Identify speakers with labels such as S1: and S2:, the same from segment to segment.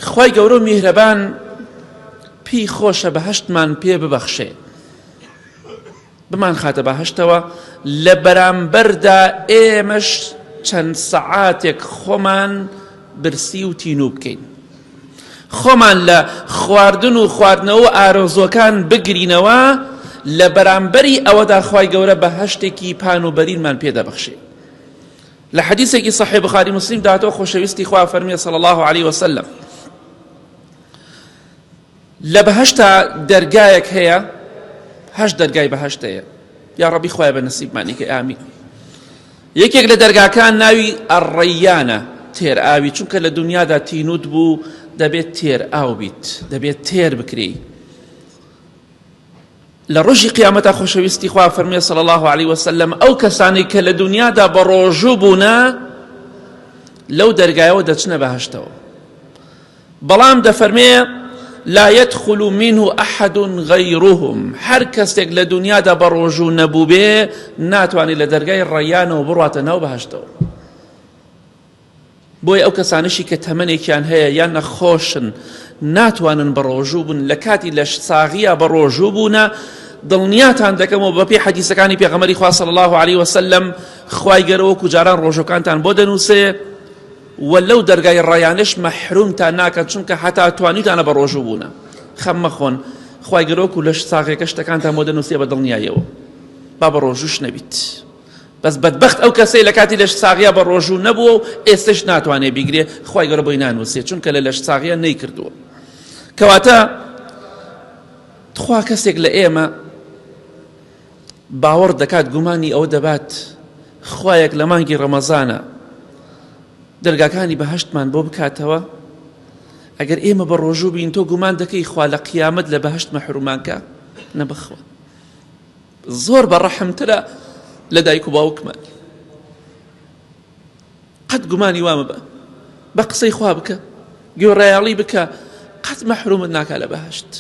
S1: خوای گەورە میهرەبان پێی خۆشە بەهەشتمان پێ ببەخشێ، بمان خاتە بەهەشتەوە لە بەرامبەردا ئێمەش چەند سەعاتێک خۆمان برسی و تینوو بکەین، خۆمان لە خواردن و خواردنەوە ئارۆزوەکان بگرینەوە لە بەرامبەری ئەوەدا خوای گەورە بەهەشتێکی پان و بەرینمان پێ دەبەخشێ. لە حەدیثێکی صحیح بخاری مسلم داتەوە خۆشەویستی خوا فەرمێ صلی الله عليه وسلم لە بەهەشتا دەرگایەک هەیە، هەشت دەرگای بەهەشت هەیە، یا ڕەبی خوایە بە نەسیبمانی کە ئامین. یەکێک لە دەرگاکان ناوی ئەڕەیانە، تێر ئاوی، چونکە لە دنیادا تینوت بوو دەبێت تێر ئاو بیت، دەبێت تێر بکری. لە ڕۆژی قیامەتا خۆشەویستی خوا فەرمێ صلی الله عليه وسلم ئەو کەسانی کە لە دنیادا بە ڕۆژوو بوونە لەو دەرگایەوە دەچنە بەهەشتەوە، بەڵام دەفەرمێ لا يدخل منه أحد غيرهم، هر کەسێک لە دنیادا بە ڕۆژوو نەبوو بێ ناتوانێت لە دەرگای ڕەیانەوە بڕواتە ناو بەهەشتەوە. بۆیە ئەو کەسانشی کە تەمەنێکیان هەیە یان نەخۆشن ناتوانن بە ڕۆژوو بوون، لە کاتی لە ساغیە بە ڕۆژوو بوونە دڵنیاتان دەکەمەوە بەپێی حەدیثەکانی پێغەمبەری خوا صلی الله عليه وسلم خوای گەورە وەکو جاران ڕۆژەکانتان بۆ دەنووسێ ولو دەرگای ڕەیانش مەحرومتان ناکەن، چونکە هەتا توانیتانە بە ڕۆژوو بوونە. خەم مەخۆن، خوای گەورە وەکو لە ساغێکە شتەکانتان بۆ دەنووسێ بە دڵنیایەوە با بە ڕۆژووش نەبیت. بەس بەدبەخت ئەو کەسەی لە کاتی لەش ساغیە بە ڕۆژوو نەبووە و ئێستش ناتوانێ بیگرێ، خوای گەورە بۆی نانووسێ، چونکە لە لەش ساغیە نەیکردووە. کەواتە خوا کەسێک لە ئێمە باوەڕ دەکات گومانی ئەوە دەبات خوایەک لە مانگی ڕەمەزانە دەرگاکانی بەهەشتمان بۆ بکاتەوە، ئەگەر ئێمە بە ڕۆژوو بین تۆ گومان دەکەی خوا لە قیامەت لە بەهەشت مەحرومانکە؟ نەبخوا، زۆر بەڕەحمترە لە دایک و باوکمان. قەت گومانی وامە بە قسەی خوا بکە، گوێڕایاڵی بکە، قەت مەحرومت ناکا لە بەهەشت،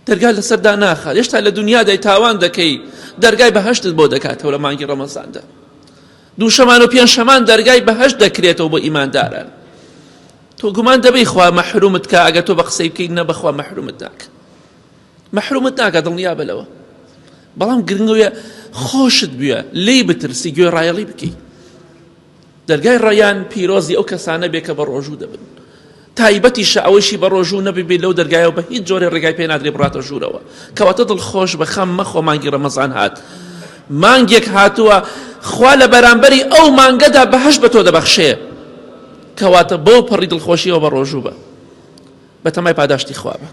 S1: دەرگا لەسەردا ناخات. هێشتا لە دنیادای تاوان دەکەی دەرگای بەهەشتت بۆ دەکاتەوە لە مانگی ڕەمەزاندا. دوو شەمان و پێنج شەمان دەرگای بەهەشت دەکرێتەوە بۆ ئیمانداران. تۆ گومان دەبەی خوا مەحرومت کە ئەگەر تۆ بە قسەی بکەی نە بەخوا مەحرومت ناکە، مەحرومت ناکە، دڵنیا بەلەوە. بەڵام گرنگەوەیە خۆشت بووە لێی بترسی، گوێڕایەڵی بکەی. دەرگای ڕەیان پیرۆزی ئەو کەسانە بێ کە بە ڕۆژوو دەبن، تایبەتیشە ئەوەشی بە ڕۆژوو نەبێ لەو دەرگایەوە بە هیچ جۆرێ ڕێگای پێ نادرێ بڕاتە ژوورەوە. کەواتە دڵخۆش بە خەم مەخۆ، مانگی ڕەمەزان هات، مانگێک هاتووە خوا لە بەرامبەری ئەو مانگەدا بەهەشت بە تۆ دەبەخشێ، کەواتە بۆ پەڕی دڵخۆشیەوە بە ڕۆژوو بە تەمای پاداشتی خوا بە.